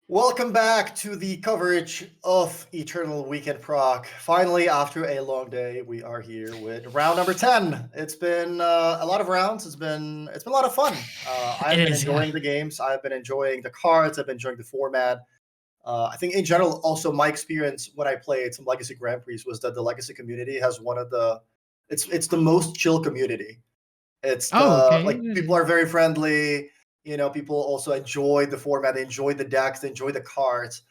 Welcome back to the coverage of Eternal Weekend Proc. Finally, after a long day, we are here with round number 10. It's been a lot of rounds. It's been a lot of fun. I've It been is, yeah. enjoying the games. I've been enjoying the cards. I've been enjoying the format. I think in general, also my experience when I played some Legacy Grand Prix was that the Legacy community has one of the it's the most chill community. It's Oh, the okay. like people are very friendly. People also enjoy the format. They enjoy the decks. They enjoy the cards.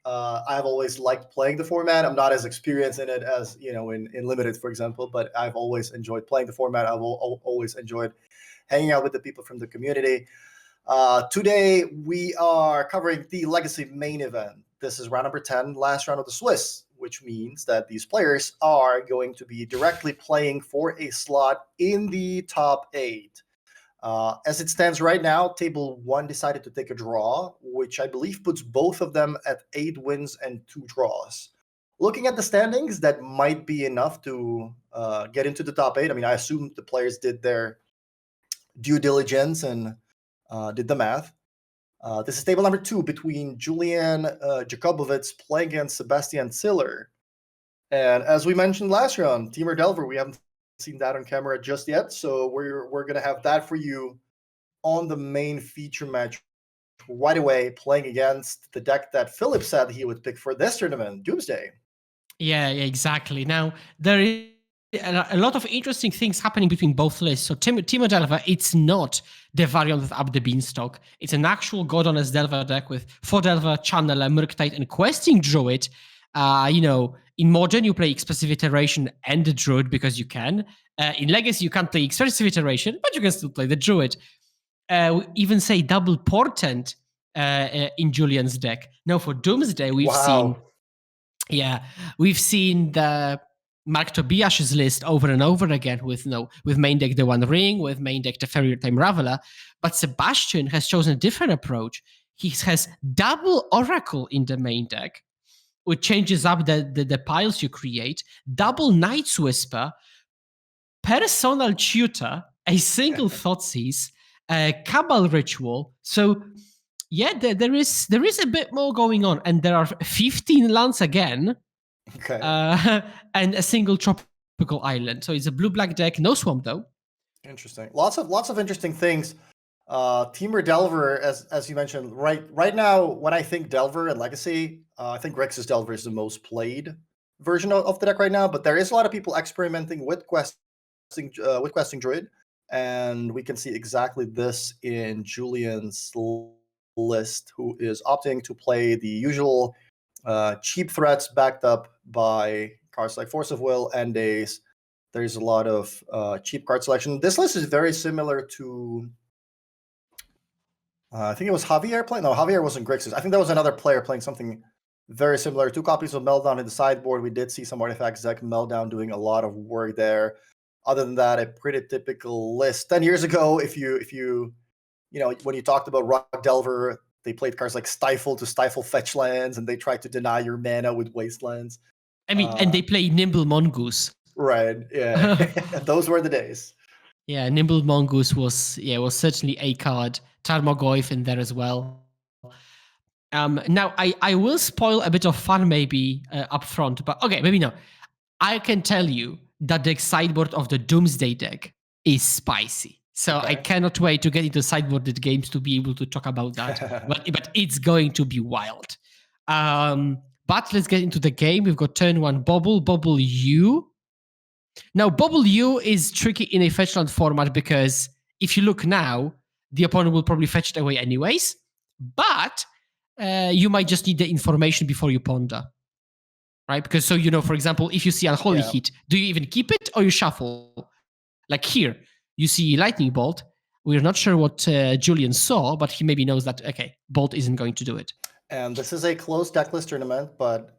I've always liked playing the format. I'm not as experienced in it as in limited, for example, but I've always enjoyed playing the format. I've always enjoyed hanging out with the people from the community. Today we are covering the Legacy main event. This is round number 10, last round of the Swiss, which means that these players are going to be directly playing for a slot in the top 8. As it stands right now, Table 1 decided to take a draw, which I believe puts both of them at 8 wins and 2 draws. Looking at the standings, that might be enough to get into the top 8. I mean, I assume the players did their due diligence and did the math. This is table number 2 between Julian Jakobowicz playing against Sebastian Siller. And as we mentioned last round, Temur Delver, we haven't seen that on camera just yet, so we're gonna have that for you on the main feature match right away, playing against the deck that Philip said he would pick for this tournament, Doomsday. Yeah, exactly. Now, there is a lot of interesting things happening between both lists. So, Timo Delver, it's not the variant with Up the Beanstalk. It's an actual God Honest Delver deck with 4 Delver, Channeler, Murktide, and Questing Druid. In Modern, you play Expressive Iteration and the Druid because you can. In Legacy, you can't play Expressive Iteration, but you can still play the Druid. We even say double Portent in Julian's deck. Now, for Doomsday, we've seen the Mark Tobias's list over and over again with main deck the One Ring, with main deck the Fairy Time Raveler. But Sebastian has chosen a different approach. He has double Oracle in the main deck, which changes up the piles you create, double Night's Whisper, Personal Tutor, a single Thoughtseize, Cabal Ritual. So yeah, there is a bit more going on, and there are 15 lands again, Okay. and a single tropical island. So it's a blue-black deck, no swamp though. Interesting. Lots of interesting things. Temur Delver, as you mentioned, right now, when I think Delver and Legacy, I think Grixis Delver is the most played version of the deck right now. But there is a lot of people experimenting with Questing Druid, and we can see exactly this in Julian's list, who is opting to play the usual cheap threats backed up by cards like Force of Will and Daze. There's a lot of cheap card selection. This list is very similar to I think it was Javier playing. No, Javier wasn't Grixis. I think that was another player playing something very similar. 2 copies of Meltdown in the sideboard. We did see some artifacts deck Meltdown doing a lot of work there. Other than that, a pretty typical list. 10 years ago, if you when you talked about Rock Delver, they played cards like Stifle to stifle fetch lands, and they tried to deny your mana with Wastelands. I mean, and they play Nimble Mongoose. Right. Yeah. Those were the days. Yeah, Nimble Mongoose was certainly a card. Tarmogoyf in there as well. Now, I will spoil a bit of fun maybe up front, but okay, maybe no. I can tell you that the sideboard of the Doomsday deck is spicy. So okay. I cannot wait to get into sideboarded games to be able to talk about that. but it's going to be wild. But let's get into the game. We've got turn 1 Bobble U. Now, Bobble U is tricky in a fetchland format because if you look now, the opponent will probably fetch it away anyways. But you might just need the information before you ponder. Right? Because for example, if you see Unholy Heat, do you even keep it or you shuffle? Like here, you see Lightning Bolt. We're not sure what Julian saw, but he maybe knows that, okay, Bolt isn't going to do it. And this is a closed decklist tournament, but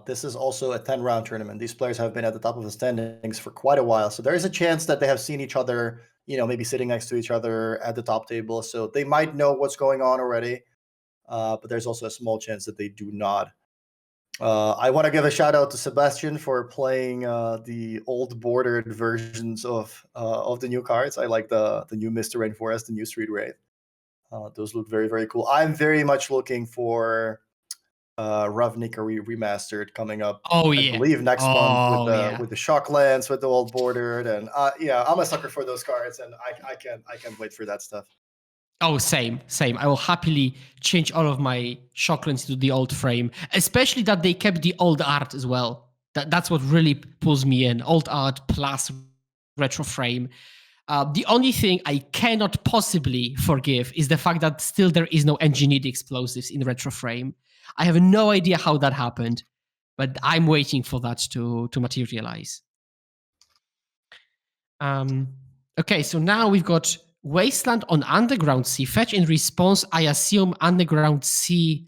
this is also a 10-round tournament. These players have been at the top of the standings for quite a while. So there is a chance that they have seen each other, maybe sitting next to each other at the top table. So they might know what's going on already. But there's also a small chance that they do not. I want to give a shout out to Sebastian for playing the old bordered versions of the new cards. I like the new Mr. Rainforest, the new Street Wraith. Those look very, very cool. I'm very much looking for Ravnica remastered coming up. Oh I yeah. believe next month Oh yeah. with the Shocklands, with the old bordered, and yeah, I'm a sucker for those cards, and I can't wait for that stuff. Oh, same. I will happily change all of my Shocklands to the old frame, especially that they kept the old art as well. That's what really pulls me in. Old art plus retro frame. The only thing I cannot possibly forgive is the fact that still there is no engineered explosives in retro frame. I have no idea how that happened, but I'm waiting for that to materialize. Okay, so now we've got Wasteland on Underground Sea. Fetch in response, I assume Underground Sea,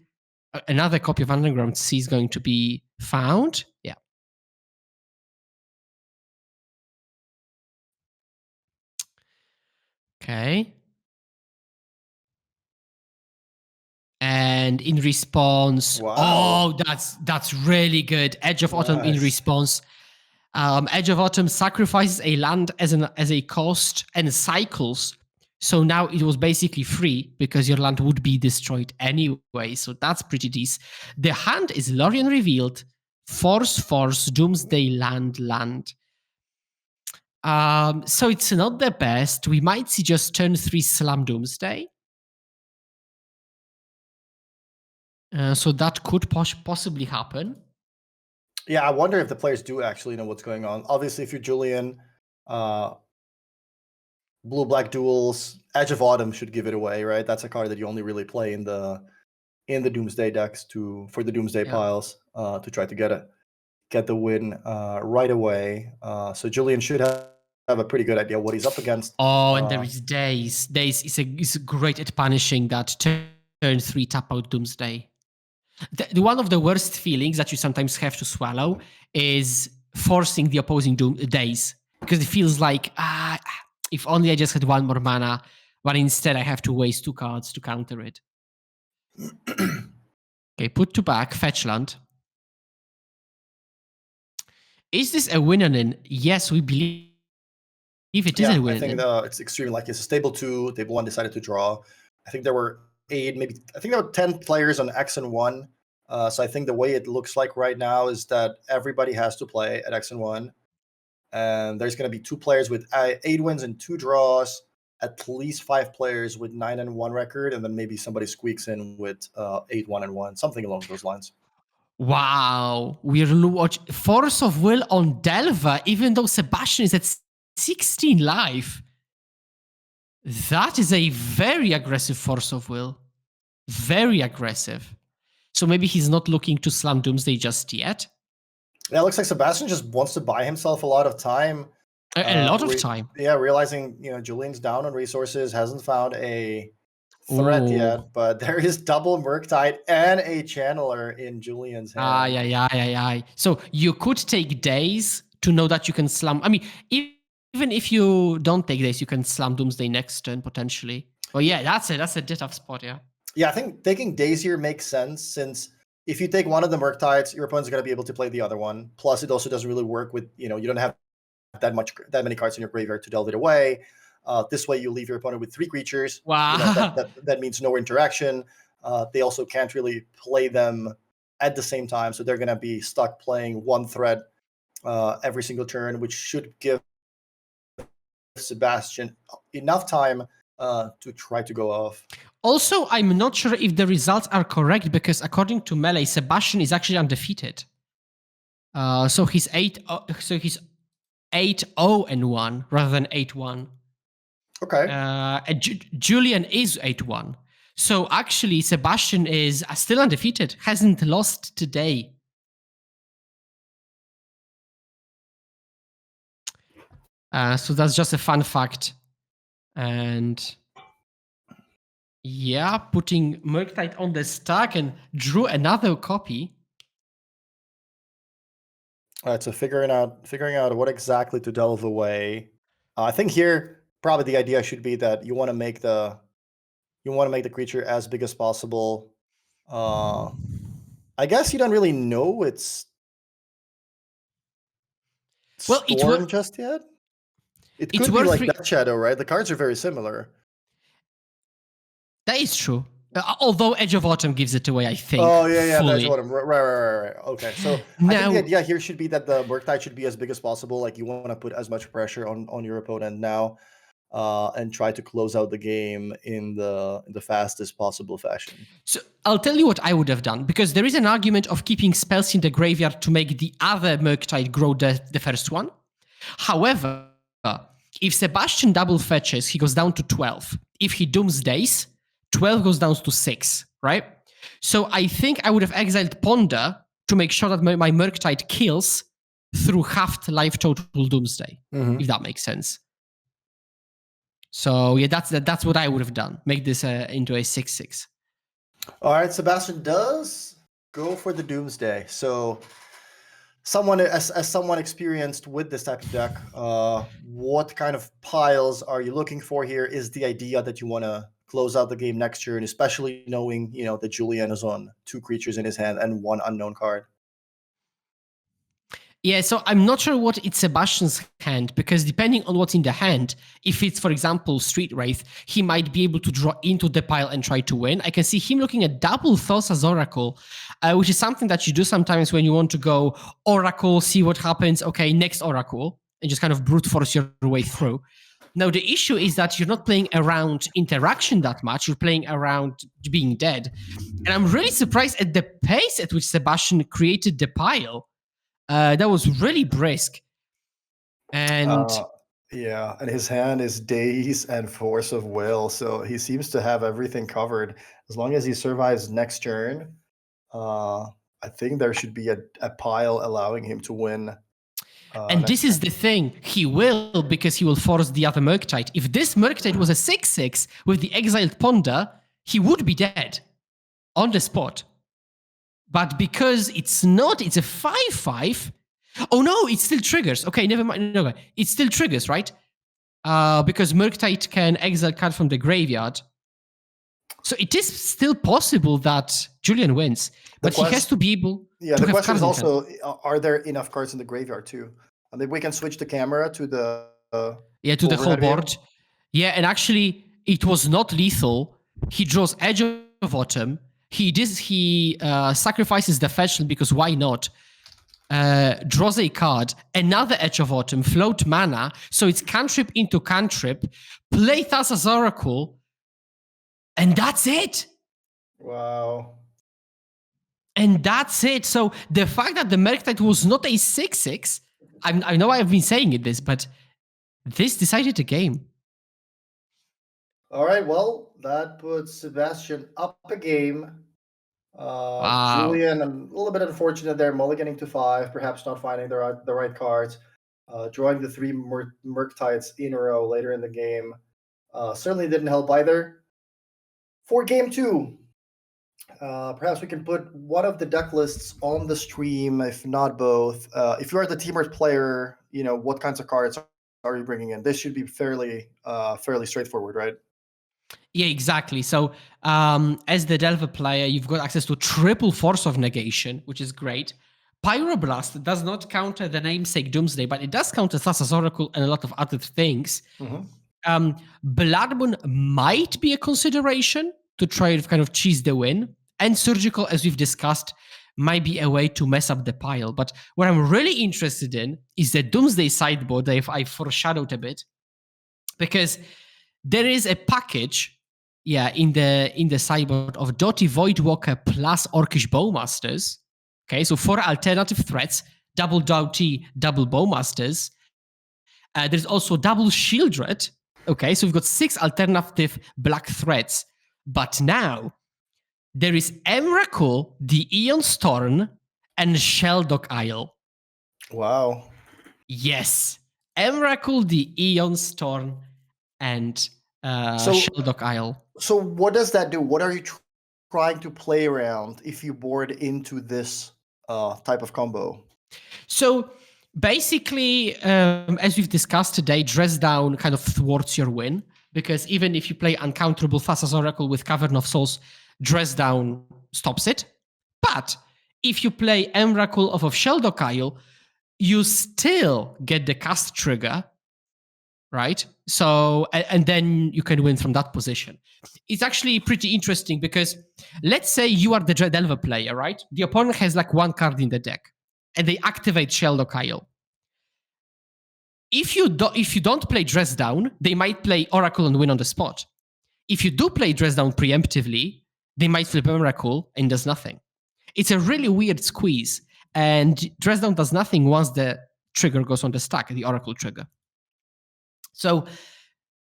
another copy of Underground Sea is going to be found. Yeah. Okay. And in response, Wow. oh, that's really good. Edge of Autumn in Nice. response. Edge of Autumn sacrifices a land as a cost and cycles. So now it was basically free because your land would be destroyed anyway. So that's pretty decent. The hand is Lorien Revealed, Force, Doomsday, land. So it's not the best. We might see just turn 3 Slam Doomsday. So that could possibly happen. Yeah, I wonder if the players do actually know what's going on. Obviously, if you're Julian, blue-black duels, Edge of Autumn should give it away, right? That's a card that you only really play in the Doomsday decks for the Doomsday piles to try to get the win right away. So Julian should have a pretty good idea what he's up against. Oh, and there is Daze. Daze is great at punishing that turn 3 tap out Doomsday. One of the worst feelings that you sometimes have to swallow is forcing the opposing Daze, because it feels like, if only I just had one more mana, but instead I have to waste 2 cards to counter it. Okay, put to back, fetch land. Is this a win-in? Yes, we believe it is a win-in. I think it's extremely likely. It's a stable 2. Table 1 decided to draw. I think there were 8, maybe, I think there were 10 players on X and 1. So I think the way it looks like right now is that everybody has to play at X and 1. And there's going to be 2 players with 8 wins and 2 draws, at least 5 players with 9-1 record, and then maybe somebody squeaks in with 8-1-1, something along those lines. Wow, we're watching Force of Will on Delva, even though Sebastian is at 16 life. That is a very aggressive Force of Will. Very aggressive. So maybe he's not looking to slam Doomsday just yet. Yeah, it looks like Sebastian just wants to buy himself a lot of time. A lot of time. Yeah, realizing, Julian's down on resources, hasn't found a threat yet, but there is double Murktide and a Channeler in Julian's hand. Yeah. So you could take days to know that you can slam. I mean, even if you don't take days, you can slam Doomsday next turn potentially. Well, yeah, that's a tough spot, yeah. Yeah, I think taking days here makes sense, since if you take one of the Murktides, your opponent's going to be able to play the other one. Plus, it also doesn't really work with, you don't have that many cards in your graveyard to delve it away. This way, you leave your opponent with 3 creatures. Wow. That means no interaction. They also can't really play them at the same time, so they're going to be stuck playing one threat every single turn, which should give Sebastian enough time to try to go off. Also, I'm not sure if the results are correct, because according to Melee, Sebastian is actually undefeated. So he's 8-0-1 rather than 8-1. Okay. Julian is 8-1. So actually, Sebastian is still undefeated, hasn't lost today. So that's just a fun fact. And yeah, putting Murktide on the stack and drew another copy. All right, so figuring out what exactly to delve away. I think here probably the idea should be that you want to make the creature as big as possible. I guess you don't really know it's Storm just yet. It could be like Death Shadow, right? The cards are very similar. That is true. Although Edge of Autumn gives it away, I think. Oh yeah, that's fully. what I'm right. Okay, so I think the idea here should be that the Murktide should be as big as possible. Like you want to put as much pressure on your opponent now, and try to close out the game in the fastest possible fashion. So I'll tell you what I would have done, because there is an argument of keeping spells in the graveyard to make the other Murktide grow the first one. However, if Sebastian double fetches, he goes down to 12. If he Doomsdays, 12 goes down to 6, right? So I think I would have exiled Ponder to make sure that my Murktide kills through half life total Doomsday, if that makes sense. So yeah, that's what I would have done. Make this into a 6/6. All right, Sebastian does go for the Doomsday. So someone as someone experienced with this type of deck, what kind of piles are you looking for here? Is the idea that you want to close out the game next turn, especially knowing that Julian is on 2 creatures in his hand and 1 unknown card? Yeah, so I'm not sure what it's Sebastian's hand, because depending on what's in the hand, if it's, for example, Street Wraith, he might be able to draw into the pile and try to win. I can see him looking at double Thassa's Oracle, which is something that you do sometimes when you want to go Oracle, see what happens, okay, next Oracle, and just kind of brute force your way through. Now, the issue is that you're not playing around interaction that much, you're playing around being dead. And I'm really surprised at the pace at which Sebastian created the pile. That was really brisk. And yeah, and his hand is Daze and Force of Will, so he seems to have everything covered. As long as he survives next turn, I think there should be a pile allowing him to win. And this is the thing, he will, because he will force the other Murktide. If this Murktide was a 6/6 with the exiled Ponder, he would be dead on the spot. But because it's not, it's a 5/5. Oh no, it still triggers. Okay, never mind. No, it still triggers, right? Because Murktide can exile card from the graveyard. So it is still possible that Julian wins, but he has to be able. Yeah, the question is also: are there enough cards in the graveyard too? I mean, we can switch the camera to the to the whole board. View. Yeah, and actually, it was not lethal. He draws Edge of Autumn. He sacrifices the fetch because why not? Draws a card, another Edge of Autumn, float mana, so it's cantrip into cantrip, play Thassa's Oracle, and that's it. Wow. And that's it. So the fact that the Murktide was not a 6/6, I know I've been saying this, but this decided the game. All right, well, that puts Sebastian up a game. Wow. Julian, a little bit unfortunate there, mulliganing to 5, perhaps not finding the right cards. Drawing the 3 Murktides in a row later in the game certainly didn't help either. For game 2, perhaps we can put one of the deck lists on the stream, if not both. If you are the Temur player, what kinds of cards are you bringing in? This should be fairly straightforward, right? Yeah, exactly. So as the Delver player, you've got access to triple Force of Negation, which is great. Pyroblast does not counter the namesake Doomsday, but it does counter Thassa's Oracle and a lot of other things. Blood Moon might be a consideration to try to kind of cheese the win. And Surgical, as we've discussed, might be a way to mess up the pile. But what I'm really interested in is the Doomsday sideboard that I foreshadowed a bit. Because there is a package, in the sideboard of Dottie Voidwalker plus Orcish Bowmasters. Okay, so 4 alternative threats, double Dottie, double Bowmasters. There's also double Shieldred. Okay, so we've got 6 alternative black threats. But now, there is Emrakul, the Aeon Storm, and Sheldok Isle. Wow. Yes. Emrakul, the Aeon Storm, and Sheldok Isle. So what does that do? What are you trying to play around if you board into this type of combo? So basically, as we've discussed today, Dress Down kind of thwarts your win, because even if you play uncounterable Thassa's Oracle with Cavern of Souls, Dress Down stops it. But if you play Emrakul of Sheldok Isle, you still get the cast trigger, right? So, and then you can win from that position. It's actually pretty interesting because let's say you are the Delver player, right? The opponent has like one card in the deck and they activate Sheldock Isle. If you don't play Dress Down, they might play Oracle and win on the spot. If you do play Dress Down preemptively, they might flip Oracle and does nothing. It's a really weird squeeze, and Dress Down does nothing once the trigger goes on the stack, the Oracle trigger. So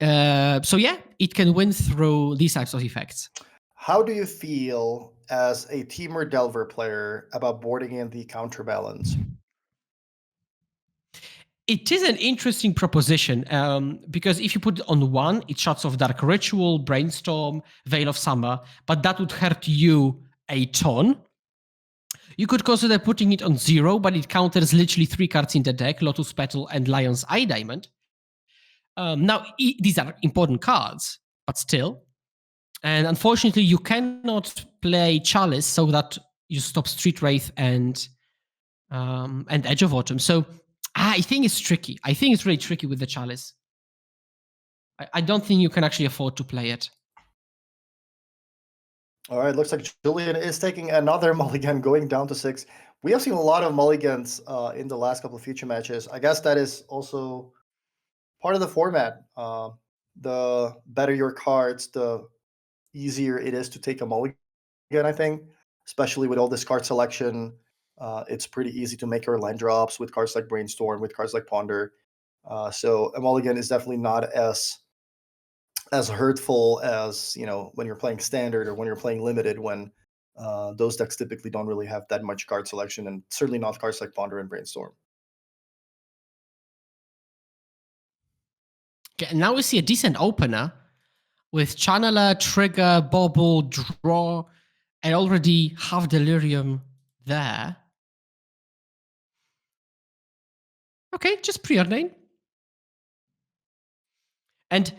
yeah, it can win through these types of effects. How do you feel as a Temur Delver player about boarding in the counterbalance? It is an interesting proposition because if you put it on one, it shuts off Dark Ritual, Brainstorm, Veil of Summer, but that would hurt you a ton. You could consider putting it on 0, but it counters literally 3 cards in the deck, Lotus Petal and Lion's Eye Diamond. Now, these are important cards, but still. And unfortunately, you cannot play Chalice so that you stop Street Wraith and Edge of Autumn. So I think it's tricky. I think it's really tricky with the Chalice. I don't think you can actually afford to play it. All right, looks like Julian is taking another mulligan, going down to 6. We have seen a lot of mulligans in the last couple of future matches. I guess that is also part of the format. The better your cards, the easier it is to take a mulligan, I think, especially with all this card selection. It's pretty easy to make your land drops with cards like Brainstorm, with cards like Ponder. So a mulligan is definitely not as hurtful as when you're playing standard or when you're playing limited, when those decks typically don't really have that much card selection, and certainly not cards like Ponder and Brainstorm. Okay, now we see a decent opener with Channeler, Trigger, Bauble, Draw, and already have Delirium there. Okay, just preordain. And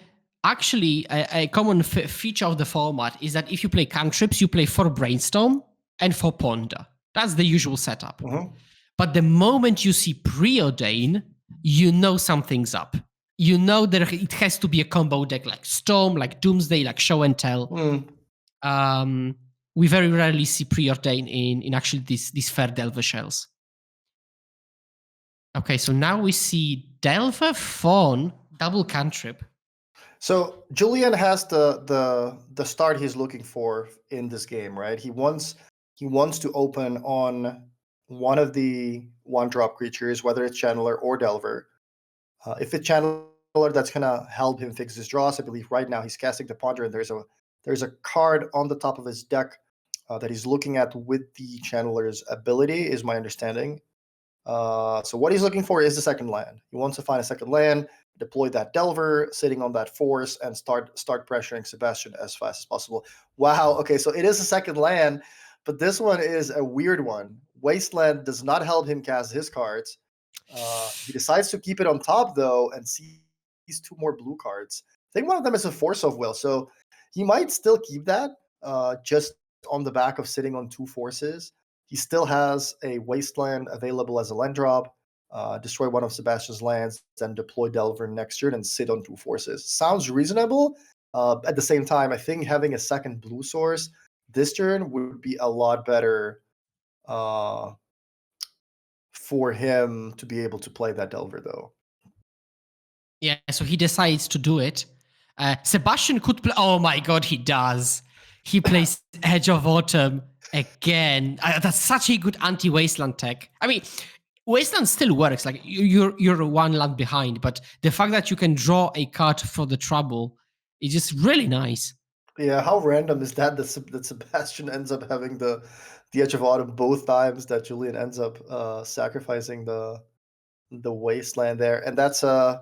actually, a common feature of the format is that if you play cantrips, you play for Brainstorm and for Ponder. That's the usual setup. Mm-hmm. But the moment you see preordain, you know something's up. You know that it has to be a combo deck like Storm, like Doomsday, like Show and Tell. We very rarely see preordain in actually these fair Delver shells. Okay, so now we see Delver, Fawn, double cantrip. So Julian has the start he's looking for in this game, right? He wants to open on one of the 1-drop creatures, whether it's Channeler or Delver. If it's Channeler, that's gonna help him fix his draws. I believe right now he's casting the Ponder, and there's a card on the top of his deck that he's looking at with the Channeler's ability, is my understanding. So what he's looking for is the second land. He wants to find a second land, deploy that Delver, sitting on that force, and start pressuring Sebastian as fast as possible. Wow. Okay, so it is a second land, but this one is a weird one. Wasteland does not help him cast his cards. He decides to keep it on top though, and sees 2 more blue cards. I think one of them is a Force of Will, so he might still keep that just on the back of sitting on 2 forces. He still has a Wasteland available as a land drop. Destroy one of Sebastian's lands, then deploy Delver next turn and sit on 2 forces. Sounds reasonable. At the same time, I think having a second blue source this turn would be a lot better for him to be able to play that Delver, though. Yeah, so he decides to do it. Sebastian could play. Oh my god, he does. He plays Edge of Autumn again. That's such a good anti-Wasteland tech. I mean, Wasteland still works. Like you're 1 land behind, but the fact that you can draw a card for the trouble is just really nice. Yeah, how random is that Sebastian ends up having the Edge of Autumn both times, that Julian ends up sacrificing the Wasteland there, and it's a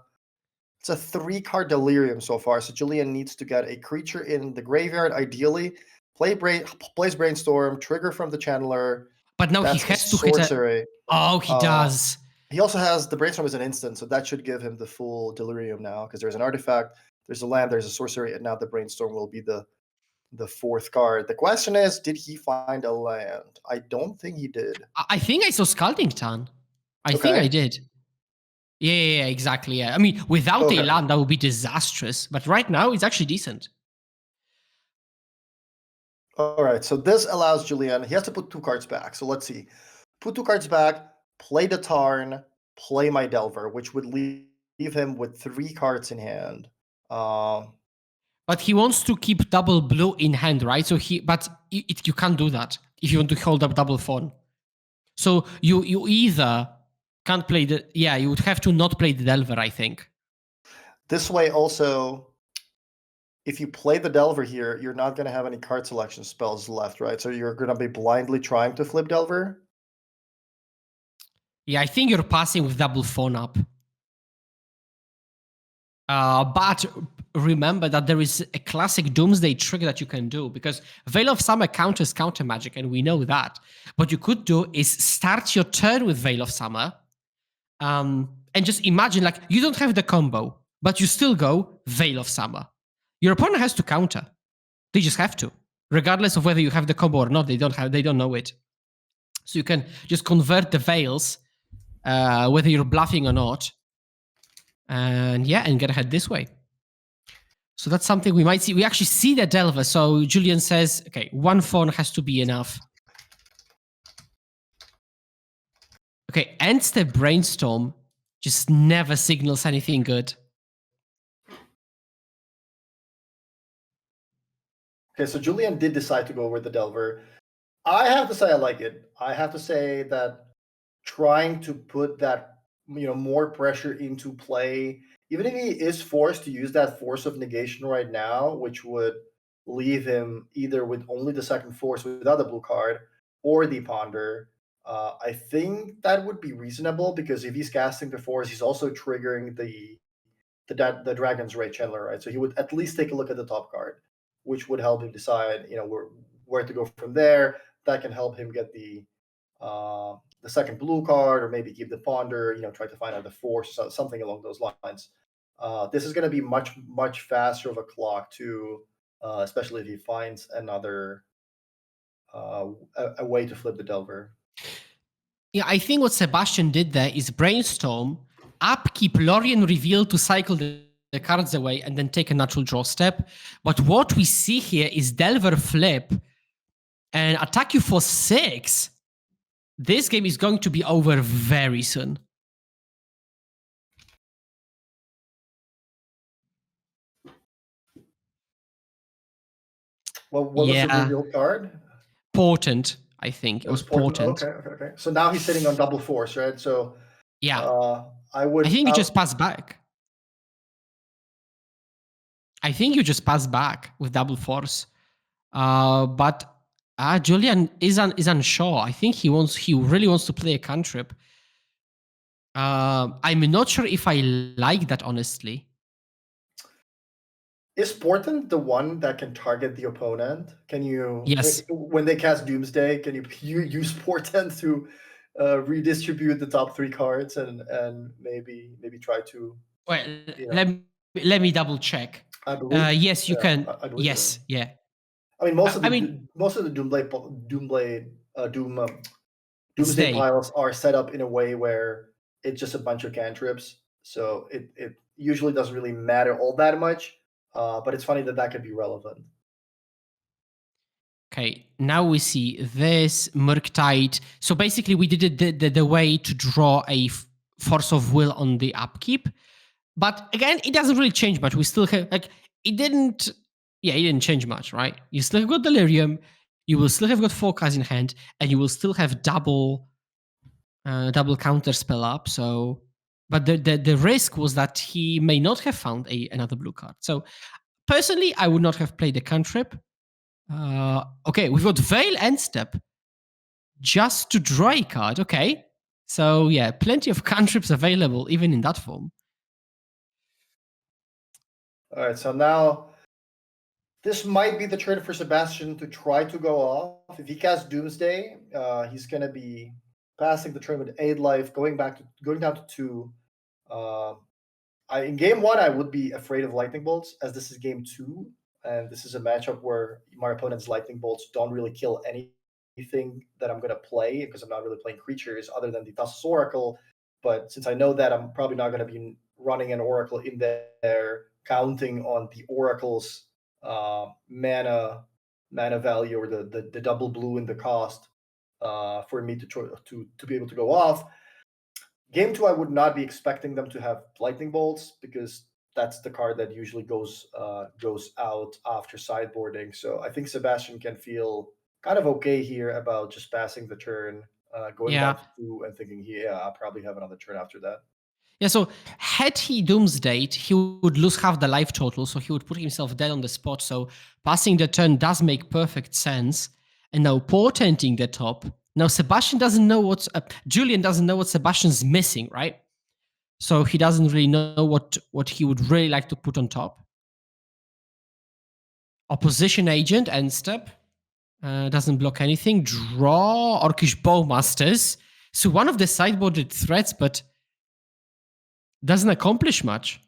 3-card Delirium so far. So Julian needs to get a creature in the graveyard, ideally. Plays Brainstorm, trigger from the Channeler. But now he has to hit a... Oh, he does. He also has the Brainstorm as an instant, so that should give him the full Delirium now, because there's an artifact, there's a land, there's a sorcery, and now the Brainstorm will be the 4th card. The question is, did he find a land? I don't think he did. I think I saw Scalding Tarn. I think I did. Yeah, exactly. Yeah. I mean, without a Okay. land, that would be disastrous. But right now, it's actually decent. All right, so this allows Julian, he has to put 2 cards back. So let's see. Put 2 cards back, play the Tarn, play my Delver, which would leave him with 3 cards in hand. But he wants to keep double blue in hand, right? So you can't do that if you want to hold up double fawn. So you either can't play you would have to not play the Delver, I think. This way also, if you play the Delver here, you're not going to have any card selection spells left, right? So you're going to be blindly trying to flip Delver. Yeah, I think you're passing with double fawn up. But remember that there is a classic Doomsday trick that you can do, because Veil of Summer counters counter magic, and we know that. What you could do is start your turn with Veil of Summer, and just imagine, like, you don't have the combo, but you still go Veil of Summer. Your opponent has to counter. They just have to, regardless of whether you have the combo or not. They don't know it. So you can just convert the veils, whether you're bluffing or not, and get ahead this way. So that's something we might see. We actually see the Delver. So Julian says, okay, 1 fawn has to be enough. Okay, ends the Brainstorm just never signals anything good. Okay, so Julian did decide to go with the Delver. I have to say I like it. I have to say that trying to put that, more pressure into play, even if he is forced to use that Force of Negation right now, which would leave him either with only the second Force without the blue card or the Ponder. I think that would be reasonable, because if he's casting the Force, he's also triggering the Dragon's Rage Chandler, right? So he would at least take a look at the top card, which would help him decide, where to go from there. That can help him get the second blue card, or maybe keep the Ponder, try to find out the Force, something along those lines. This is going to be much faster of a clock too, especially if he finds another a way to flip the Delver. Yeah, I think what Sebastian did there is brainstorm, upkeep Lorien Reveal to cycle the cards away, and then take a natural draw step. But what we see here is Delver flip and attack you for 6. This game is going to be over very soon. Well, what was the reveal card? Portent, I think. It was Portent. Okay. So now he's sitting on double Force, right? So yeah, I think you just pass back. I think you just pass back with double Force. But Julian is unsure. I think he really wants to play a cantrip. I'm not sure if I like that, honestly. Is Portent the one that can target the opponent? Can you, Yes. when they cast Doomsday, can you use Portent to redistribute the top 3 cards and maybe try to? Well, let me double check. I believe. Yes, you can. I believe Yes, so. yeah. I mean, most of the Doomsday piles are set up in a way where it's just a bunch of cantrips, so it usually doesn't really matter all that much. But it's funny that could be relevant. Okay, now we see this Murktide. So basically, we did it the way to draw a Force of Will on the upkeep. But again, it doesn't really change much. We still have, it didn't change much, right? You still have got Delirium, you will still have got 4 cards in hand, and you will still have double counter spell up. So, but the risk was that he may not have found another blue card. So, personally, I would not have played a cantrip. Okay, we've got Veil End Step just to draw a card. Okay, so yeah, plenty of cantrips available even in that form. All right, so now this might be the turn for Sebastian to try to go off. If he casts Doomsday, he's going to be passing the turn with 8 life, going down to 2. In game 1, I would be afraid of Lightning Bolts, as this is game 2, and this is a matchup where my opponent's Lightning Bolts don't really kill anything that I'm going to play, because I'm not really playing creatures other than the Thassa's Oracle. but since I know that, I'm probably not going to be running an Oracle in there, counting on the Oracle's mana value, or the double blue in the cost for me to be able to go off. Game 2, I would not be expecting them to have lightning bolts, because that's the card that usually goes out after sideboarding. So I think Sebastian can feel kind of okay here about just passing the turn, going Yeah. down to 2 and thinking, yeah, I'll probably have another turn after that. Yeah, so had he Doomsday, he would lose half the life total, so he would put himself dead on the spot. So passing the turn does make perfect sense. And now portenting the top. Now Sebastian doesn't know Julian doesn't know what Sebastian's missing, right? So he doesn't really know what he would really like to put on top. Opposition agent, end step. Doesn't block anything. Draw Orcish Bowmasters. So one of the sideboarded threats, but doesn't accomplish much.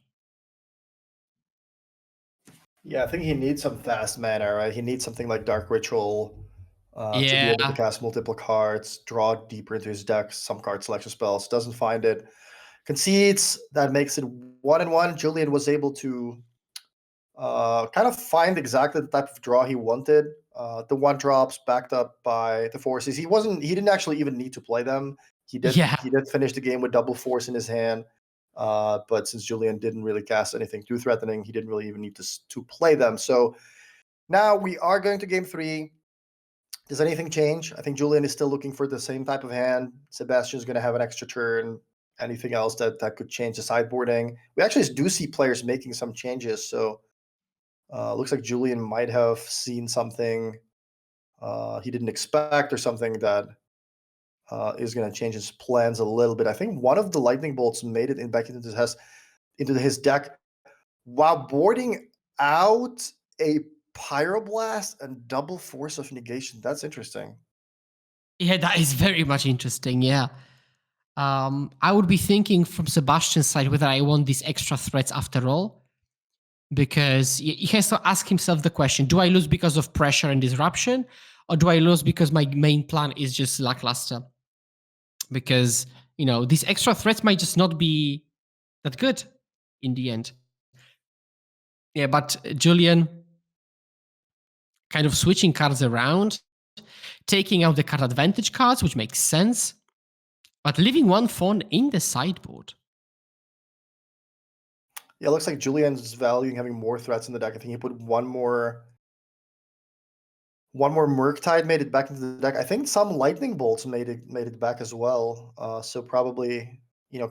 Yeah, I think he needs some fast mana, right? He needs something like Dark Ritual to be able to Yeah. cast multiple cards, draw deeper into his deck, some card selection spells. Doesn't find it. Concedes, that makes it 1-1. Julian was able to kind of find exactly the type of draw he wanted. The 1-drops backed up by the forces. He didn't actually even need to play them. He did Yeah. finish the game with double force in his hand. But since Julian didn't really cast anything too threatening, he didn't really even need to play them. So now we are going to game 3. Does anything change? I think Julian is still looking for the same type of hand. Sebastian's going to have an extra turn. Anything else that could change the sideboarding? We actually do see players making some changes. So looks like Julian might have seen something he didn't expect, or something that is going to change his plans a little bit. I think one of the lightning bolts made it back into his deck while boarding out a Pyroblast and double force of negation. That's interesting. Yeah, that is very much interesting. Yeah. I would be thinking from Sebastian's side whether I want these extra threats after all, because he has to ask himself the question: do I lose because of pressure and disruption, or do I lose because my main plan is just lackluster? Because these extra threats might just not be that good in the end. Yeah, but Julian kind of switching cards around, taking out the card advantage cards, which makes sense, but leaving one phone in the sideboard. Yeah, it looks like Julian's valuing having more threats in the deck. I think he put one more Murktide, made it back into the deck. I think some Lightning Bolts made it back as well. So probably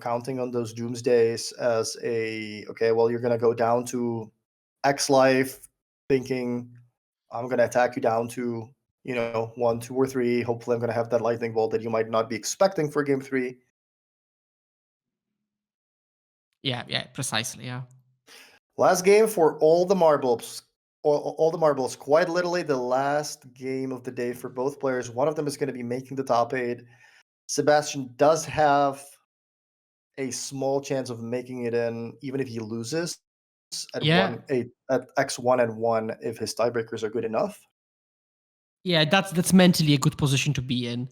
counting on those Doomsdays as okay, well, you're gonna go down to X life, thinking I'm gonna attack you down to 1, 2, or 3. Hopefully, I'm gonna have that Lightning Bolt that you might not be expecting for game 3. Yeah, precisely. Yeah. Last game for all the marbles. All the marbles. Quite literally the last game of the day for both players. One of them is going to be making the top 8. Sebastian does have a small chance of making it in, even if he loses at Yeah. at X1 and 1, if his tiebreakers are good enough. Yeah, that's mentally a good position to be in.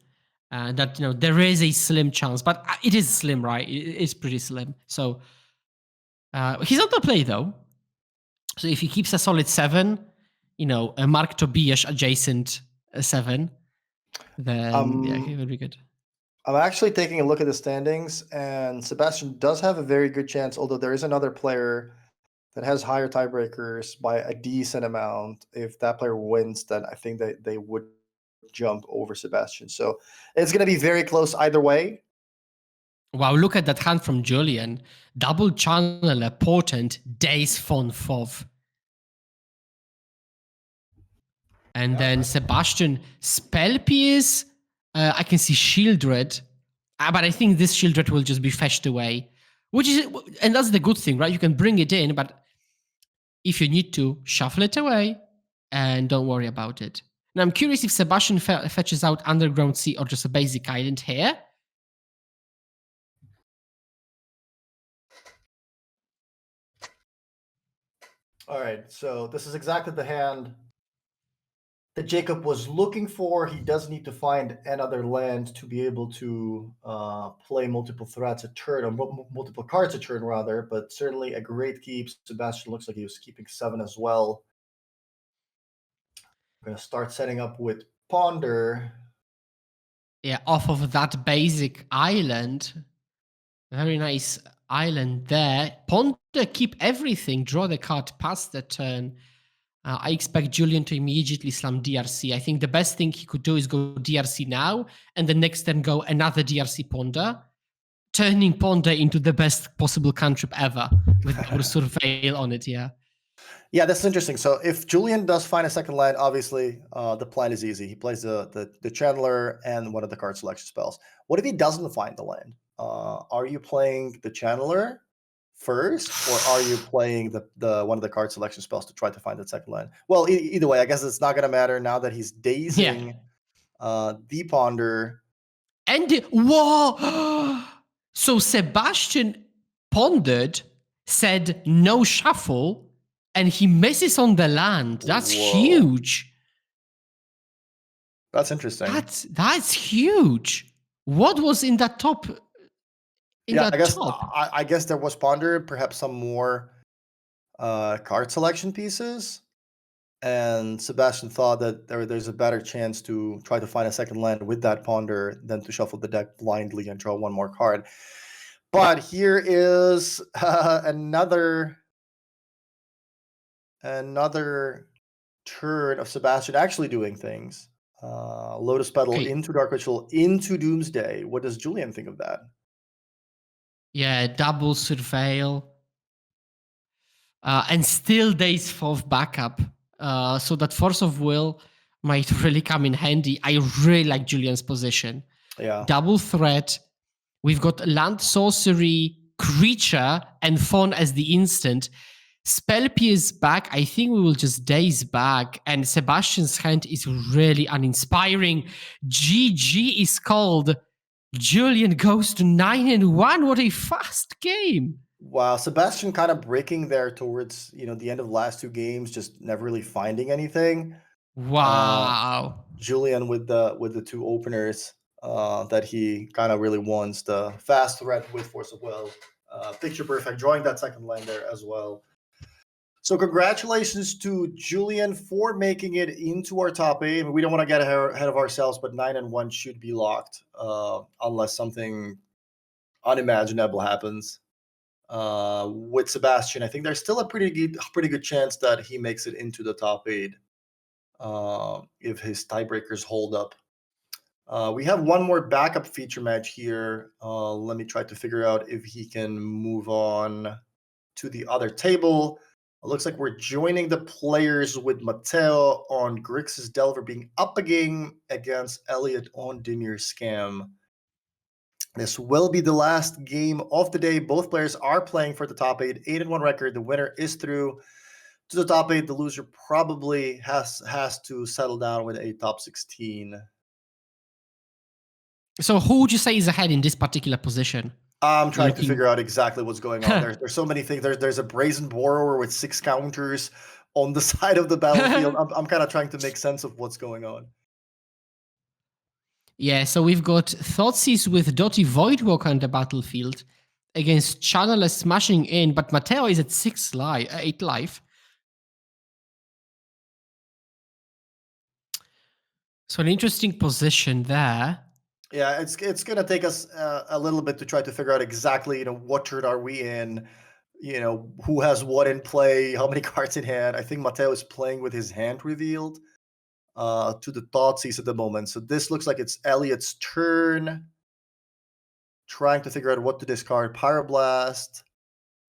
That there is a slim chance, but it is slim, right? It is pretty slim. So he's not the play though. So if he keeps a solid 7, a Mark Tobias adjacent 7, then yeah, he would be good. I'm actually taking a look at the standings, and Sebastian does have a very good chance, although there is another player that has higher tiebreakers by a decent amount. If that player wins, then I think that they would jump over Sebastian. So it's going to be very close either way. Wow, look at that hand from Julian. Double Channeler, Portent, Days von Fov. And then Sebastian, Spell Pierce. I can see Shieldred. But I think this Shieldred will just be fetched away. And that's the good thing, right? You can bring it in, but if you need to, shuffle it away and don't worry about it. Now, I'm curious if Sebastian fetches out Underground Sea or just a basic island here. All right, so this is exactly the hand that Jacob was looking for. He does need to find another land to be able to play multiple threats a turn, or multiple cards a turn rather, but certainly a great keep. Sebastian looks like he was keeping 7 as well. I'm going to start setting up with Ponder. Yeah, off of that basic island. Very nice island there. Ponder, keep everything, draw the card, pass the turn. I expect Julian to immediately slam DRC. I think the best thing he could do is go DRC now, and the next turn go another DRC Ponder, turning Ponder into the best possible cantrip ever with double surveil on it, yeah. Yeah, that's interesting. So if Julian does find a second land, obviously the plan is easy. He plays the Channeler and one of the card selection spells. What if he doesn't find the land? Are you playing the Channeler first, or are you playing the one of the card selection spells to try to find that second land? Well, either way, I guess it's not going to matter now that he's dazing the Ponder. And whoa! So Sebastian pondered, said no shuffle, and he misses on the land. That's huge. That's interesting. That's huge. What was in that top? I guess there was Ponder, perhaps some more card selection pieces. And Sebastian thought that there's a better chance to try to find a second land with that Ponder than to shuffle the deck blindly and draw one more card. But here is another turn of Sebastian actually doing things. Lotus Petal into Dark Ritual into Doomsday. What does Julian think of that? Yeah, double surveil. And still Days 4 backup. So that Force of Will might really come in handy. I really like Julian's position. Yeah. Double threat. We've got land, sorcery, creature, and Fawn as the instant. Spell Pierce back. I think we will just Daze back. And Sebastian's hand is really uninspiring. GG is called. Julian goes to 9-1. What a fast game. Wow, Sebastian kind of breaking there towards the end of the last 2 games, just never really finding anything. Wow. Julian with the 2 openers that he kind of really wants, the fast threat with Force of Will, picture perfect, drawing that second land there as well. So congratulations to Julian for making it into our top 8. I mean, we don't want to get ahead of ourselves, but 9-1 should be locked unless something unimaginable happens. With Sebastian, I think there's still a pretty good chance that he makes it into the top 8 if his tiebreakers hold up. We have one more backup feature match here. Let me try to figure out if he can move on to the other table. It looks like we're joining the players with Mateo on Grixis Delver being up a game against Elliot on Dimir Scam. This will be the last game of the day. Both players are playing for the top 8, 8-1 record. The winner is through to the top 8. The loser probably has to settle down with a top 16. So who would you say is ahead in this particular position? I'm trying to figure out exactly what's going on. There's so many things. There's a Brazen Borrower with 6 counters on the side of the battlefield. I'm kind of trying to make sense of what's going on. Yeah, so we've got Thoughtseize with Dotty Voidwalker on the battlefield against Channeler smashing in, but Mateo is at 8 life. So an interesting position there. Yeah, it's going to take us a little bit to try to figure out exactly, what turn are we in, who has what in play, how many cards in hand. I think Mateo is playing with his hand revealed to the Thoughtseize at the moment. So this looks like it's Elliot's turn, trying to figure out what to discard. Pyroblast.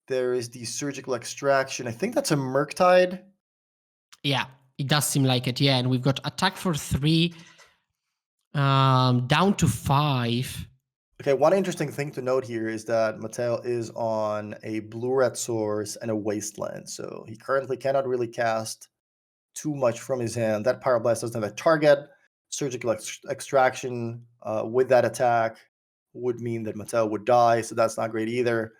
There is the Surgical Extraction. I think that's a Murktide. Yeah, it does seem like it. Yeah, and we've got attack for 3, down to 5. Okay, one interesting thing to note here is that Mateo is on a blue-red source and a wasteland, so he currently cannot really cast too much from his hand. That Pyroblast doesn't have a target. Surgical Extraction with that attack would mean that Mateo would die, so that's not great either.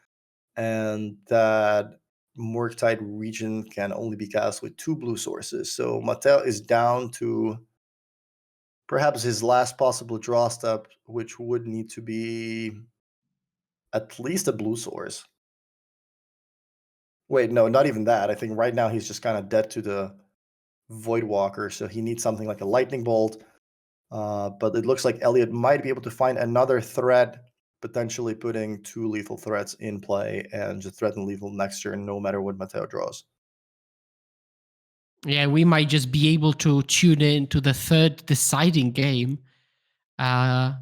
And that Murktide region can only be cast with 2 blue sources. So Mateo is down to perhaps his last possible draw step, which would need to be at least a blue source. Wait, no, not even that. I think right now he's just kind of dead to the Voidwalker, so he needs something like a Lightning Bolt. But it looks like Elliot might be able to find another threat, potentially putting 2 lethal threats in play and just threaten lethal next turn, no matter what Mateo draws. Yeah, we might just be able to tune in to the third deciding game. Okay,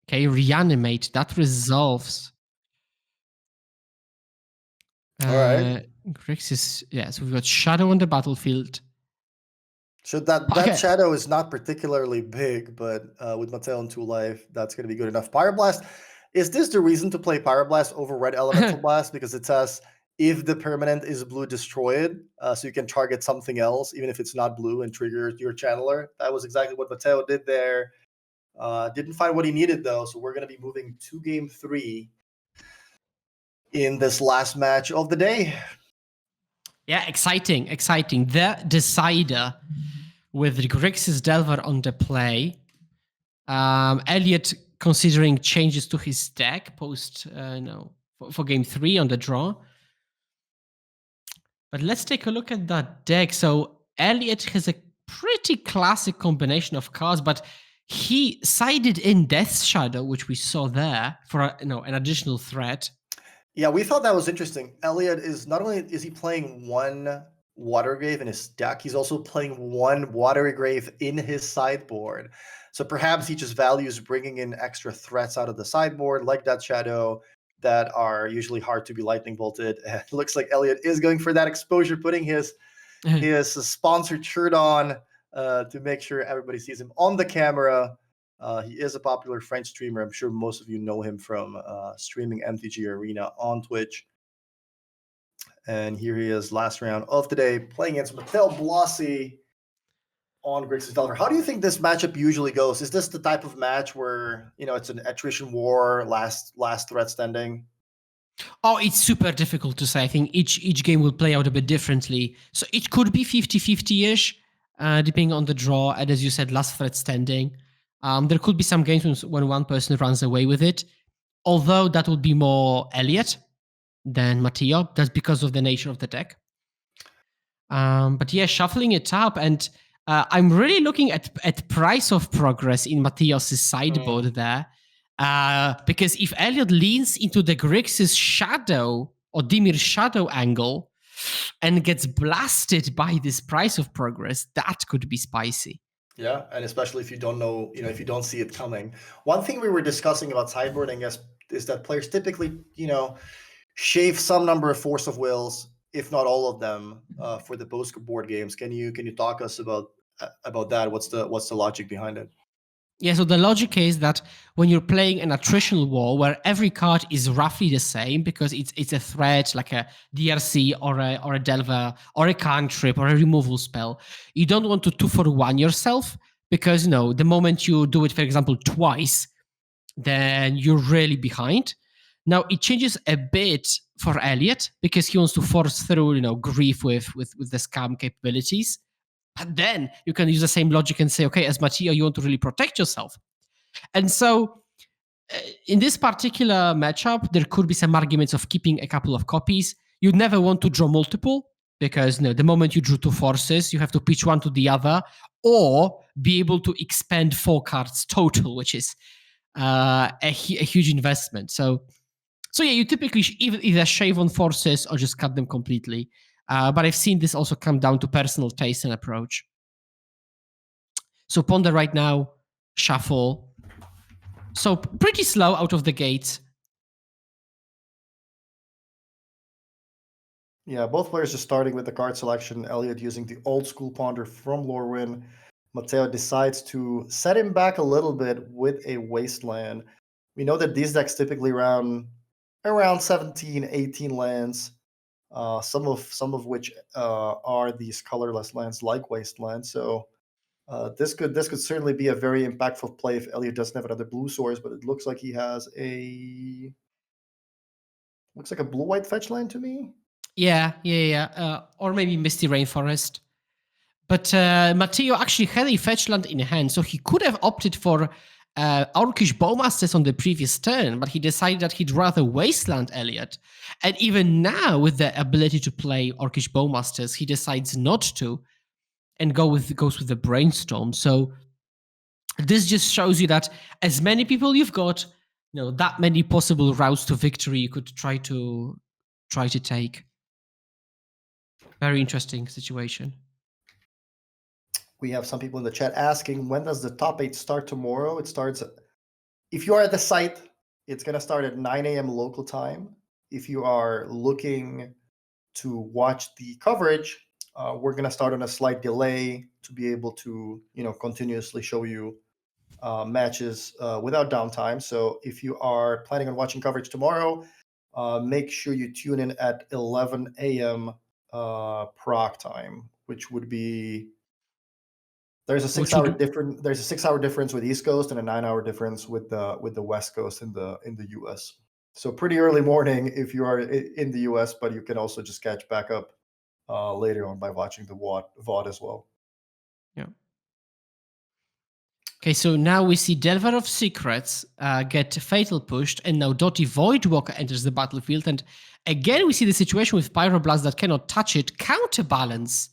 reanimate. That resolves. All right. Grixis, yeah, so we've got Shadow on the battlefield. So that Okay. shadow is not particularly big, but with Mateo on 2 life, that's going to be good enough. Pyroblast, is this the reason to play Pyroblast over Red Elemental Blast? Because it says if the permanent is blue, destroy it. So you can target something else, even if it's not blue, and trigger your channeler. That was exactly what Mateo did there. Didn't find what he needed, though, so we're going to be moving to game 3 in this last match of the day. Yeah, exciting. The decider with Grixis Delver on the play. Elliot considering changes to his deck post, for game 3 on the draw. But let's take a look at that deck. So Elliot has a pretty classic combination of cards, but he sided in Death Shadow, which we saw there, for an additional threat. Yeah, we thought that was interesting. Elliot is not only is he playing 1 Watergrave in his deck, he's also playing 1 Watergrave in his sideboard. So perhaps he just values bringing in extra threats out of the sideboard, like that Shadow, that are usually hard to be lightning bolted. It looks like Elliot is going for that exposure, putting his sponsored shirt on to make sure everybody sees him on the camera. He is a popular French streamer. I'm sure most of you know him from streaming MTG Arena on Twitch. And here he is, last round of the day, playing against Mattel Blasi on Grixis Delver. How do you think this matchup usually goes? Is this the type of match where it's an attrition war, last threat standing? Oh, it's super difficult to say. I think each game will play out a bit differently. So it could be 50-50-ish, depending on the draw. And as you said, last threat standing. There could be some games when one person runs away with it. Although that would be more Elliot than Matteo. That's because of the nature of the deck. But yeah, shuffling it up. And I'm really looking at price of progress in Matteos' sideboard there. Because if Elliot leans into the Grixis Shadow or Dimir's Shadow angle and gets blasted by this price of progress, that could be spicy. Yeah, and especially if you don't know, if you don't see it coming. One thing we were discussing about sideboarding is that players typically, shave some number of force of wills, if not all of them, for the post board games. Can you talk us about that? What's the logic behind it? Yeah, so the logic is that when you're playing an attritional war where every card is roughly the same because it's a threat like a DRC or a Delver or a cantrip or a removal spell, you don't want to 2-for-1 yourself because the moment you do it, for example, twice, then you're really behind. Now it changes a bit for Elliot because he wants to force through grief with the scam capabilities. But then you can use the same logic and say, okay, as Matteo, you want to really protect yourself. And so in this particular matchup, there could be some arguments of keeping a couple of copies. You'd never want to draw multiple because the moment you drew 2 forces, you have to pitch one to the other or be able to expend 4 cards total, which is a huge investment. So yeah, you typically either shave on forces or just cut them completely. But I've seen this also come down to personal taste and approach. So Ponder right now, shuffle. So pretty slow out of the gate. Yeah, both players are starting with the card selection. Elliot using the old school Ponder from Lorwyn. Mateo decides to set him back a little bit with a Wasteland. We know that these decks typically run around 17, 18 lands. Some of which are these colorless lands like Wasteland. So this could certainly be a very impactful play if Elliot doesn't have another blue source, but it looks like he has a blue-white fetch land to me. Yeah. Or maybe Misty Rainforest. But Matteo actually had a fetch land in hand, so he could have opted for Orcish Bowmasters on the previous turn, but he decided that he'd rather Wasteland Elliot. And even now, with the ability to play Orcish Bowmasters, he decides not to and goes with the Brainstorm. So this just shows you that as many people you've got, that many possible routes to victory you could try to take. Very interesting situation. We have some people in the chat asking, when does the top 8 start tomorrow? It starts, if you are at the site, it's going to start at 9 a.m. local time. If you are looking to watch the coverage, we're going to start on a slight delay to be able to, continuously show you matches without downtime. So if you are planning on watching coverage tomorrow, make sure you tune in at 11 a.m. Prague time, which would be there's a 6 hour difference. There's a 6 hour difference with East Coast and a 9 hour difference with the West Coast in the US. So pretty early morning if you are in the US, but you can also just catch back up later on by watching the VOD as well. Yeah. Okay, so now we see Delver of Secrets get Fatal pushed, and now Dottie Voidwalker enters the battlefield, and again we see the situation with Pyroblast that cannot touch it. Counterbalance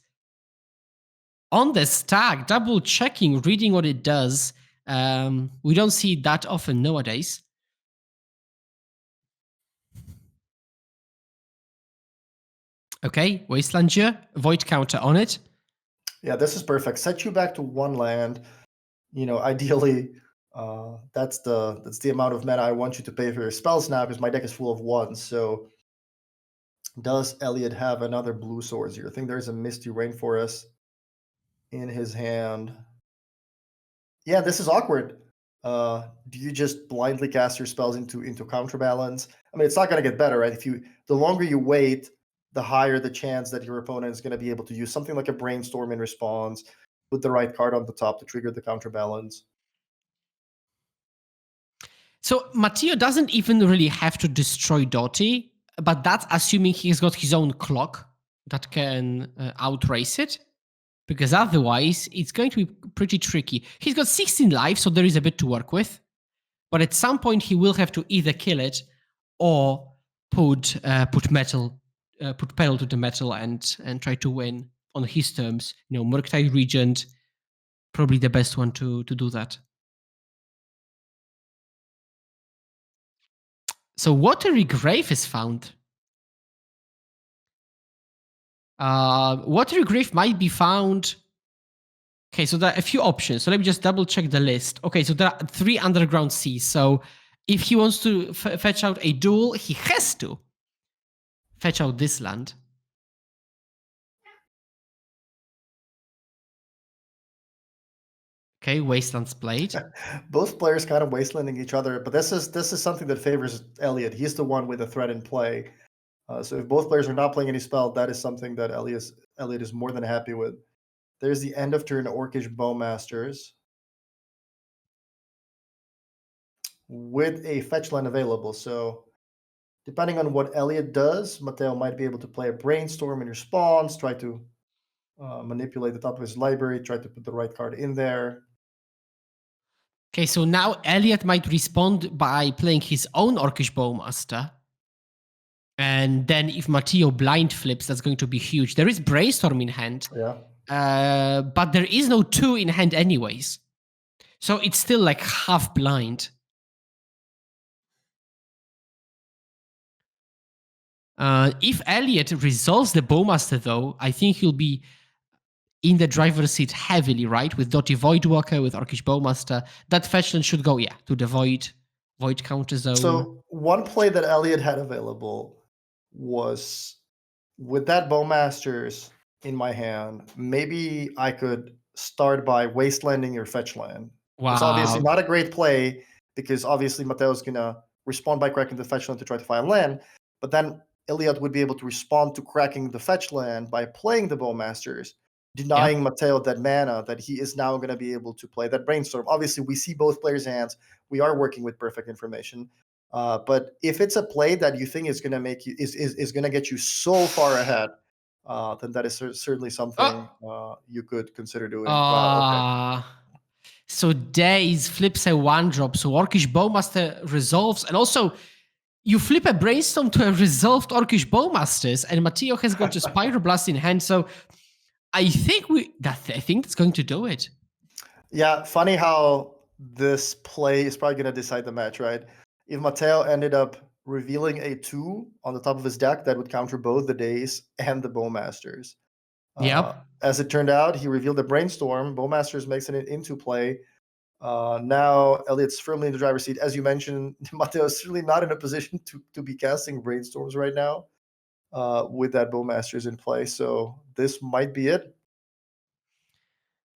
on the stack, double checking, reading what it does. We don't see that often nowadays. Okay, Wastelander, Void counter on it. Yeah, this is perfect. Set you back to 1 land. Ideally, that's the amount of mana I want you to pay for your spells now, because my deck is full of 1s. So does Elliot have another blue swords here? I think there's a Misty Rainforest in his hand. Yeah, this is awkward. Do you just blindly cast your spells into counterbalance? I mean, it's not going to get better, right? The longer you wait, the higher the chance that your opponent is going to be able to use something like a Brainstorm in response, put the right card on the top to trigger the counterbalance. So Matteo doesn't even really have to destroy Dottie, but that's assuming he's got his own clock that can outrace it, because otherwise it's going to be pretty tricky. He's got 16 lives, so there is a bit to work with, but at some point he will have to either kill it or put pedal to the metal and try to win on his terms. Murktide Regent, probably the best one to do that. So Watery Grave is found. Watery Grave might be found. Okay, so there are a few options. So let me just double check the list. Okay, so there are 3 underground seas. So if he wants to fetch out a duel, he has to fetch out this land. Okay, Wasteland's played. Both players kind of wastelanding each other, but this is something that favors Elliot. He's the one with the threat in play. So if both players are not playing any spell, that is something that Elliot is more than happy with. There's the end of turn Orcish Bowmasters with a fetch land available. So depending on what Elliot does, Matteo might be able to play a Brainstorm in response, try to manipulate the top of his library, try to put the right card in there. Okay, so now Elliot might respond by playing his own Orcish Bowmaster. And then if Matteo blind flips, that's going to be huge. There is Brainstorm in hand. Yeah. But there is no 2 in hand anyways. So it's still like half blind. If Elliot resolves the Bowmaster, though, I think he'll be in the driver's seat heavily, right? With Dottie Voidwalker, with Orcish Bowmaster. That fetchland should go, to the Void counter zone. So one play that Elliot had available was, with that Bowmasters in my hand, maybe I could start by wastelanding your fetch land. Wow. It's obviously not a great play, because obviously Mateo's going to respond by cracking the fetch land to try to find land, but then Elliot would be able to respond to cracking the fetch land by playing the Bowmasters, denying Matteo that mana that he is now going to be able to play that Brainstorm. Obviously, we see both players' hands. We are working with perfect information. But if it's a play that you think is going to make you is going to get you so far ahead, then that is certainly something you could consider doing. Wow. Okay. So Days flips a 1-drop, so Orcish Bowmaster resolves, and also you flip a Brainstorm to a resolved Orcish Bowmasters, and Matteo has got just Pyroblast in hand, so I think that's going to do it. Yeah, funny how this play is probably going to decide the match, right? If Matteo ended up revealing a 2 on the top of his deck, that would counter both the Days and the Bowmasters. Yep. As it turned out, he revealed a Brainstorm. Bowmasters makes it into play. Now Elliot's firmly in the driver's seat. As you mentioned, Matteo is certainly not in a position to be casting Brainstorms right now with that Bowmasters in play. So this might be it.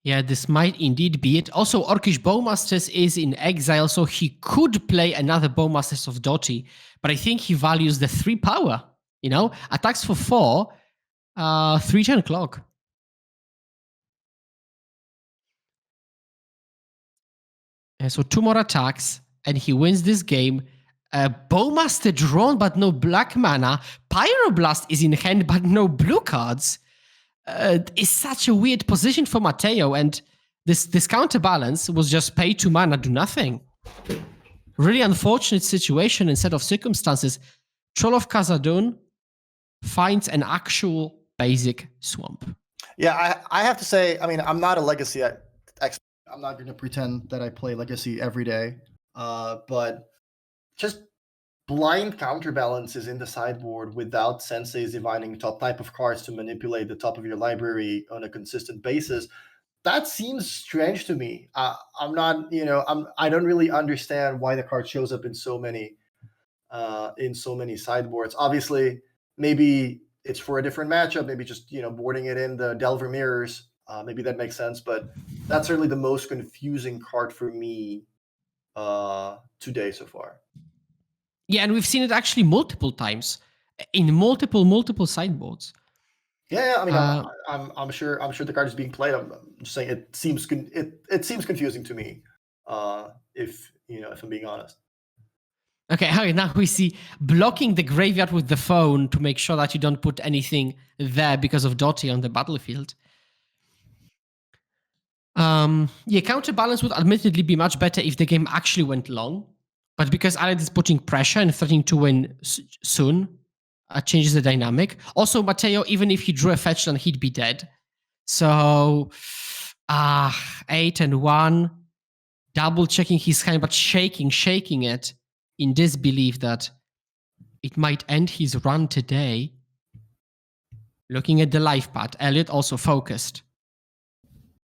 Yeah, this might indeed be it. Also, Orcish Bowmasters is in exile, so he could play another Bowmasters of Dotty, but I think he values the 3 power. Attacks for 4, 3-10 clock. And so 2 more attacks, and he wins this game. Bowmaster drawn, but no black mana. Pyroblast is in hand, but no blue cards. It's such a weird position for Matteo, and this counterbalance was just pay 2 mana, do nothing. Really unfortunate situation and set of circumstances. Troll of Khazad-dûm finds an actual basic swamp. Yeah, I have to say, I mean, I'm not a Legacy expert. I'm not going to pretend that I play Legacy every day. But just blind counterbalances in the sideboard without Sensei's divining top type of cards to manipulate the top of your library on a consistent basis, that seems strange to me. I'm not, I don't really understand why the card shows up in so many sideboards. Obviously, maybe it's for a different matchup. Maybe just boarding it in the Delver Mirrors. Maybe that makes sense. But that's certainly the most confusing card for me today so far. Yeah, and we've seen it actually multiple times in multiple sideboards. Yeah, I mean, I'm sure the card is being played. I'm just saying it seems confusing to me. If I'm being honest. Okay, now we see blocking the graveyard with the phone to make sure that you don't put anything there because of Dotty on the battlefield. Yeah, counterbalance would admittedly be much better if the game actually went long, but because Aled is putting pressure and threatening to win soon, changes the dynamic. Also, Matteo, even if he drew a fetch land, he'd be dead. So, 8 and 1, double checking his hand, but shaking it in disbelief that it might end his run today. Looking at the life path, Elliot also focused.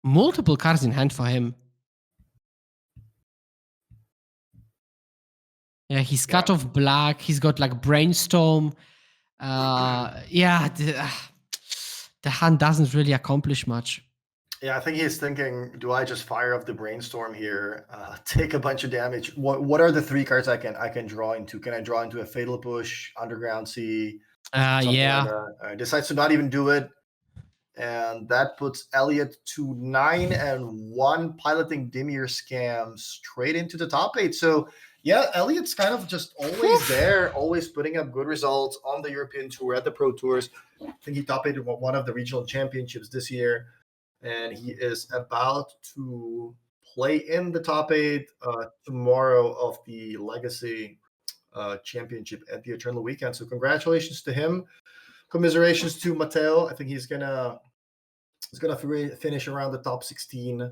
Multiple cards in hand for him. Yeah, he's cut off black. He's got like Brainstorm. The hand doesn't really accomplish much. Yeah, I think he's thinking, do I just fire up the Brainstorm here, take a bunch of damage? What are the 3 cards I can draw into? Can I draw into a Fatal Push, Underground Sea? Yeah. Like decides to not even do it. And that puts Elliot to 9 and 1, piloting Dimir Scam straight into the top 8. So yeah, Elliot's kind of just always there, always putting up good results on the European Tour, at the Pro Tours. I think he top 8 one of the regional championships this year. And he is about to play in the top 8 tomorrow of the Legacy Championship at the Eternal Weekend. So congratulations to him. Commiserations to Matteo. I think he's gonna finish around the top 16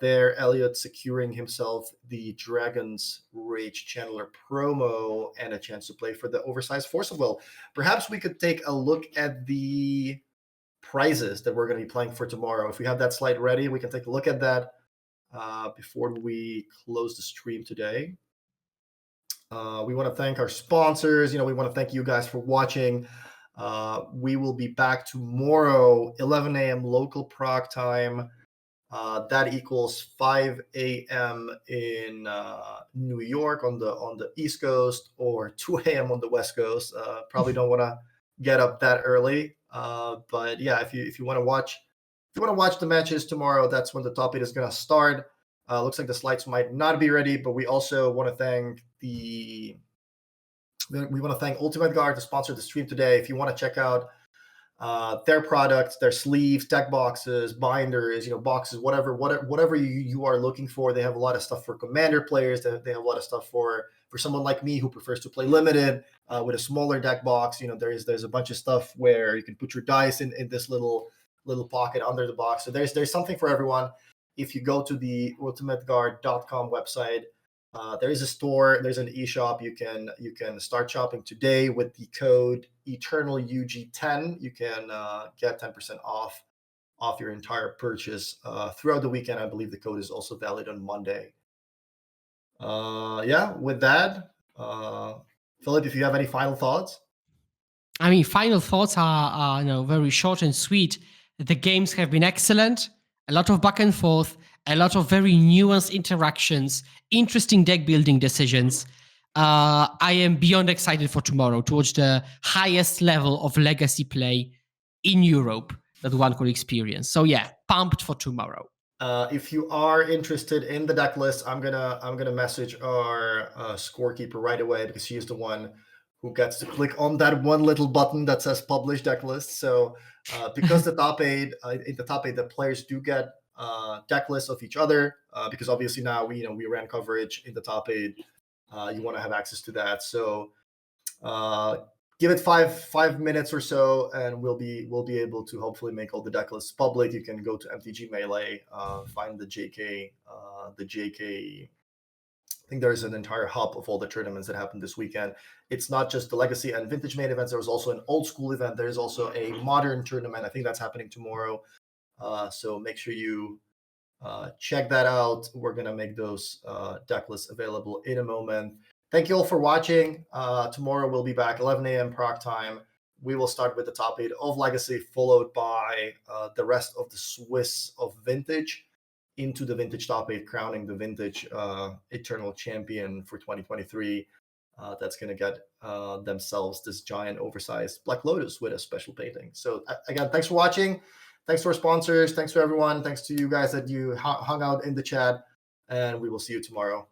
there. Elliot securing himself the Dragon's Rage Channeler promo and a chance to play for the oversized Force of Will. Perhaps we could take a look at the prizes that we're going to be playing for tomorrow. If we have that slide ready, we can take a look at that before we close the stream today. We want to thank our sponsors. We want to thank you guys for watching. We will be back tomorrow, 11 a.m. local Prague time. That equals 5 a.m. in New York on the East Coast, or 2 a.m. on the West Coast. Probably don't want to get up that early. But yeah, if you want to watch the matches tomorrow, that's when the top 8 is going to start. Looks like the slides might not be ready, but we also want to thank the We want to thank Ultimate Guard to sponsor the stream today. If you want to check out their products, their sleeves, deck boxes, binders, boxes, whatever you are looking for. They have a lot of stuff for Commander players. They have a lot of stuff for someone like me who prefers to play limited with a smaller deck box. There's a bunch of stuff where you can put your dice in this little pocket under the box. So there's something for everyone. If you go to the ultimateguard.com website, there is a store, there's an eShop. You can start shopping today with the code EternalUG10. You can get 10% off your entire purchase throughout the weekend. I believe the code is also valid on Monday. With that, Philip, if you have any final thoughts. I mean, final thoughts are very short and sweet. The games have been excellent. A lot of back and forth, a lot of very nuanced interactions, interesting deck building decisions. I am beyond excited for tomorrow to watch the highest level of legacy play in Europe that one could experience. So yeah, pumped for tomorrow. If you are interested in the deck list, I'm gonna message our scorekeeper right away, because she is the one who gets to click on that one little button that says publish deck list. So because in the top eight, the players do get deck lists of each other, because obviously now we ran coverage in the top eight. You want to have access to that. So give it five minutes or so, and we'll be able to hopefully make all the deck lists public. You can go to MTG Melee, find the JK. I think there's an entire hub of all the tournaments that happened this weekend. It's not just the Legacy and Vintage main events. There was also an old school event. There's also a modern tournament. I think that's happening tomorrow. So make sure you check that out. We're going to make those deck lists available in a moment. Thank you all for watching. Tomorrow we'll be back 11 a.m. Prague time. We will start with the top 8 of Legacy, followed by the rest of the Swiss of Vintage into the Vintage top 8, crowning the Vintage Eternal Champion for 2023. That's going to get themselves this giant oversized Black Lotus with a special painting. So again, thanks for watching. Thanks to our sponsors. Thanks to everyone. Thanks to you guys that you hung out in the chat. And we will see you tomorrow.